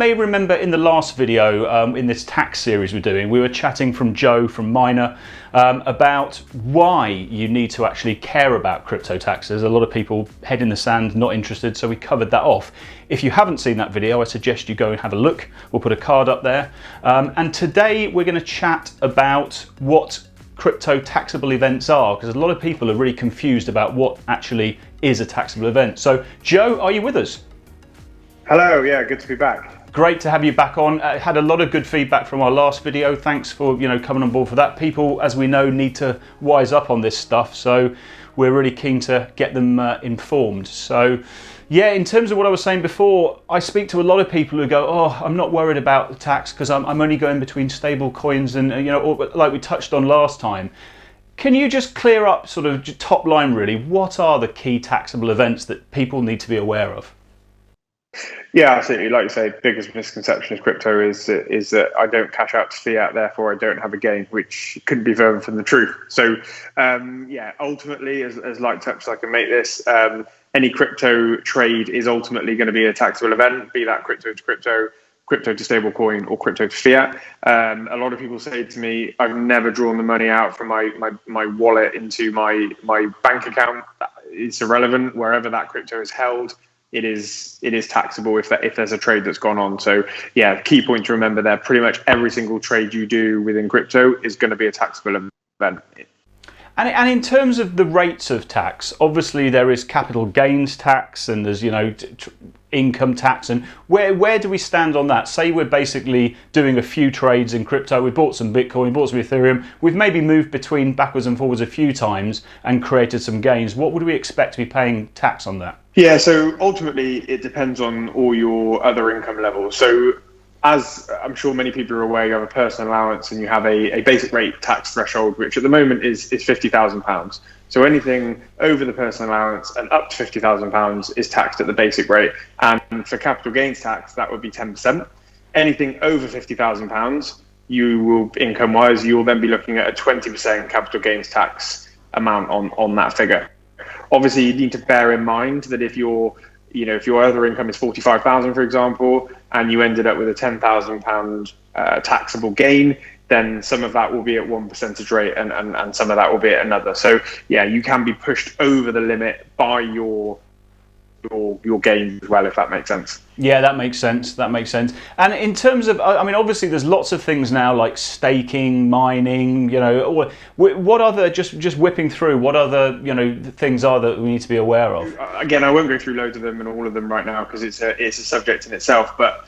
may remember in the last video, in this tax series we're doing, we were chatting from Joe from Myna about why you need to actually care about crypto taxes. A lot of people head in the sand, not interested, so we covered that off. If you haven't seen that video, I suggest you go and have a look. We'll put a card up there. And today we're going to chat about what crypto taxable events are, because a lot of people are really confused about what actually is a taxable event. So Joe, are you with us? Hello, yeah, good to be back. Great to have you back on. Had a lot of good feedback from our last video. Thanks for coming on board for that. People, as we know, need to wise up on this stuff, so we're really keen to get them informed. So yeah, in terms of what I was saying before, I speak to a lot of people who go, oh, I'm not worried about the tax because I'm only going between stable coins and or, like we touched on last time. Can you just clear up sort of top line really, what are the key taxable events that people need to be aware of? Yeah, absolutely. Like you say, biggest misconception of crypto is that I don't cash out to fiat, therefore I don't have a gain, which couldn't be further from the truth. So yeah, ultimately, as light touch I can make this, any crypto trade is ultimately going to be a taxable event, be that crypto to crypto, crypto to stable coin, or crypto to fiat. A lot of people say to me, I've never drawn the money out from my wallet into my bank account. It's irrelevant. Wherever that crypto is held, it is taxable if there's a trade that's gone on. So yeah, key point to remember there, pretty much every single trade you do within crypto is going to be a taxable event. And in terms of the rates of tax, obviously there is capital gains tax and there's income tax, and where do we stand on that? Say we're basically doing a few trades in crypto, we bought some Bitcoin, bought some Ethereum, we've maybe moved between backwards and forwards a few times and created some gains. What would we expect to be paying tax on that? Yeah, so ultimately it depends on all your other income levels. So as I'm sure many people are aware, you have a personal allowance and you have a basic rate tax threshold, which at the moment is £50,000. So anything over the personal allowance and up to £50,000 is taxed at the basic rate. And for capital gains tax, that would be 10%. Anything over £50,000, you will, income-wise, you will then be looking at a 20% capital gains tax amount on that figure. Obviously, you need to bear in mind that if your other income is 45,000, for example, and you ended up with a £10,000 taxable gain, then some of that will be at one percentage rate and some of that will be at another. So yeah, you can be pushed over the limit by your gains as well, if that makes sense. Yeah, that makes sense. That makes sense. And in terms of, I mean, obviously there's lots of things now like staking, mining, what other, just whipping through, what other, things are that we need to be aware of? Again, I won't go through loads of them and all of them right now because it's a subject in itself, but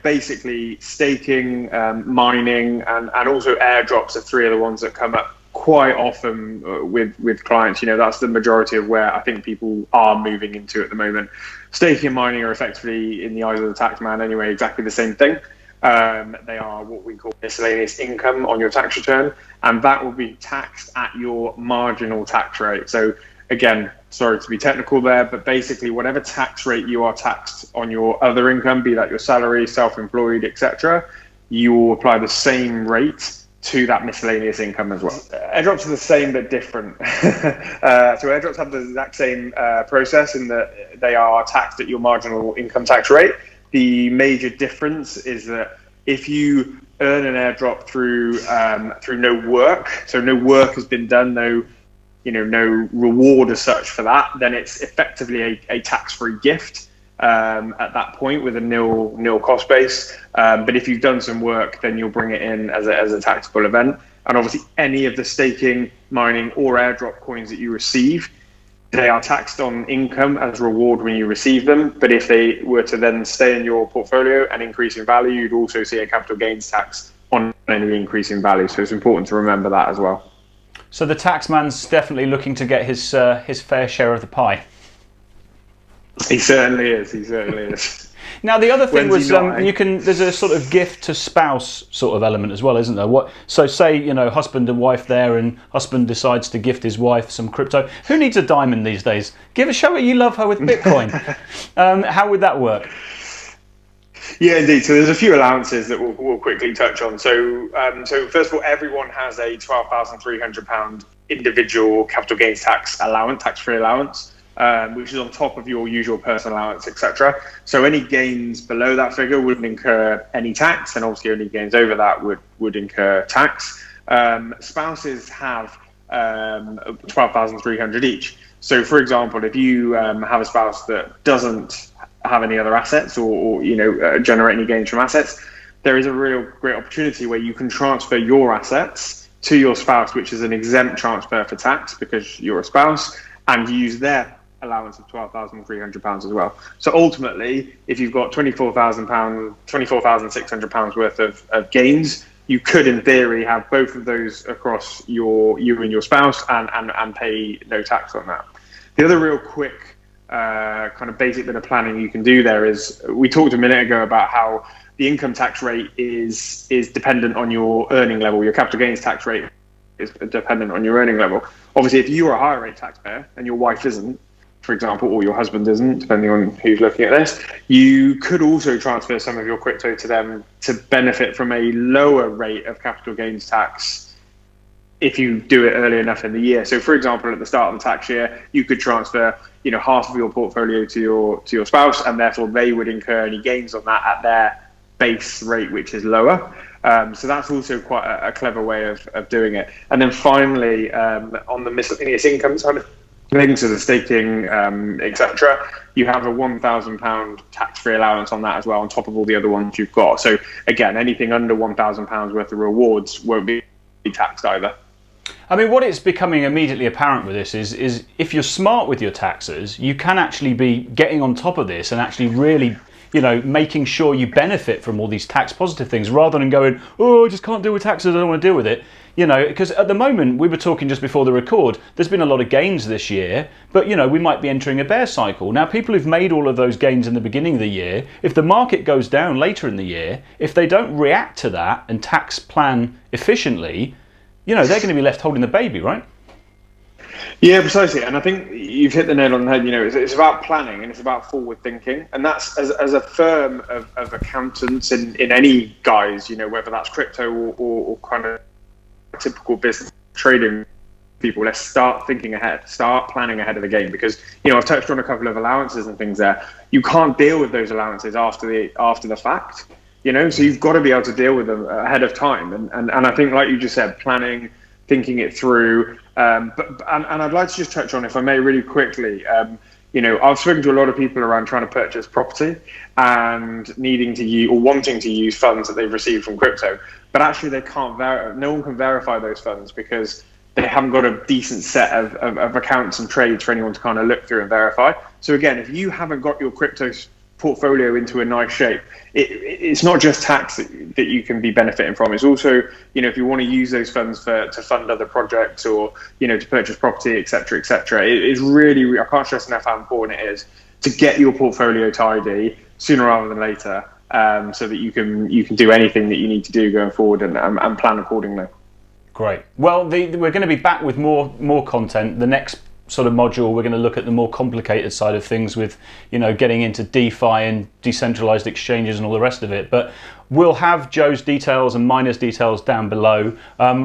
basically staking, mining, and also airdrops are three of the ones that come up quite often with clients. That's the majority of where I think people are moving into at the moment. Staking and mining are effectively, in the eyes of the tax man anyway, exactly the same thing. They are what we call miscellaneous income on your tax return, and that will be taxed at your marginal tax rate. So again, sorry to be technical there, but basically whatever tax rate you are taxed on your other income, be that your salary, self-employed, etc., you will apply the same rate to that miscellaneous income as well. Airdrops are the same but different. So airdrops have the exact same process in that they are taxed at your marginal income tax rate. The major difference is that if you earn an airdrop through no work, so no work has been done, no reward as such for that, then it's effectively a tax-free gift at that point with a nil cost base. But if you've done some work, then you'll bring it in as a taxable event. And obviously any of the staking, mining, or airdrop coins that you receive, they are taxed on income as reward when you receive them. But if they were to then stay in your portfolio and increase in value, you'd also see a capital gains tax on any increase in value. So it's important to remember that as well. So the taxman's definitely looking to get his fair share of the pie. He certainly is. He certainly is. Now the other thing was there's a sort of gift to spouse sort of element as well, isn't there? So say husband and wife there, and husband decides to gift his wife some crypto. Who needs a diamond these days? Show her you love her with Bitcoin. How would that work? Yeah, indeed. So there's a few allowances that we'll quickly touch on. So first of all, everyone has a £12,300 individual capital gains tax allowance, tax-free allowance. which is on top of your usual personal allowance, etc. So any gains below that figure wouldn't incur any tax, and obviously any gains over that would incur tax. Spouses have 12,300 each. So, for example, if you have a spouse that doesn't have any other assets or generate any gains from assets, there is a real great opportunity where you can transfer your assets to your spouse, which is an exempt transfer for tax because you're a spouse, and use their allowance of £12,300 as well. So ultimately, if you've got £24,600 worth of gains, you could, in theory, have both of those across you and your spouse and pay no tax on that. The other real quick kind of basic bit of planning you can do there is, we talked a minute ago about how the income tax rate is dependent on your earning level. Your capital gains tax rate is dependent on your earning level. Obviously, if you are a higher rate taxpayer and your wife isn't, for example, or your husband isn't, depending on who's looking at this, you could also transfer some of your crypto to them to benefit from a lower rate of capital gains tax if you do it early enough in the year. So, for example, at the start of the tax year, you could transfer, half of your portfolio to your spouse, and therefore they would incur any gains on that at their base rate, which is lower. So that's also quite a clever way of doing it. And then finally, on the miscellaneous income side of things, so the staking, etc., you have a £1,000 tax-free allowance on that as well, on top of all the other ones you've got. So again, anything under £1,000 worth of rewards won't be taxed either. I mean, what is becoming immediately apparent with this is if you're smart with your taxes, you can actually be getting on top of this and actually really, making sure you benefit from all these tax positive things, rather than going, oh, I just can't deal with taxes, I don't want to deal with it. Because at the moment, we were talking just before the record, there's been a lot of gains this year, but we might be entering a bear cycle. Now, people who've made all of those gains in the beginning of the year, if the market goes down later in the year, if they don't react to that and tax plan efficiently, they're going to be left holding the baby, right? Yeah, precisely. And I think you've hit the nail on the head. It's about planning and it's about forward thinking. And that's as a firm of accountants in any guise, whether that's crypto or kind of typical business trading people, let's start thinking ahead, start planning ahead of the game, because I've touched on a couple of allowances and things there. You can't deal with those allowances after the fact. So you've got to be able to deal with them ahead of time. And I think, like you just said, planning, thinking it through. And I'd like to just touch on, if I may, really quickly. I've spoken to a lot of people around trying to purchase property and needing to use or wanting to use funds that they've received from crypto, but actually they can't. No one can verify those funds because they haven't got a decent set of accounts and trades for anyone to kind of look through and verify. So again, if you haven't got your crypto portfolio into a nice shape, it's not just tax that you can be benefiting from. It's also, if you want to use those funds to fund other projects or, to purchase property, etc., etc. It is really, I can't stress enough how important it is to get your portfolio tidy sooner rather than later, so that you can do anything that you need to do going forward and plan accordingly. Great. Well, we're going to be back with more content. The next sort of module, we're going to look at the more complicated side of things with, getting into DeFi and decentralized exchanges and all the rest of it. But we'll have Joe's details and Myna's details down below.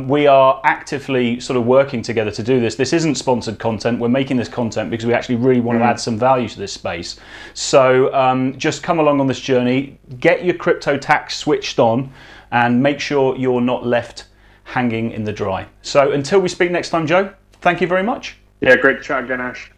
We are actively sort of working together to do this. This isn't sponsored content. We're making this content because we actually really want to add some value to this space. So just come along on this journey, get your crypto tax switched on, and make sure you're not left hanging in the dry. So until we speak next time, Joe, thank you very much. Yeah, great to chat again, Ash.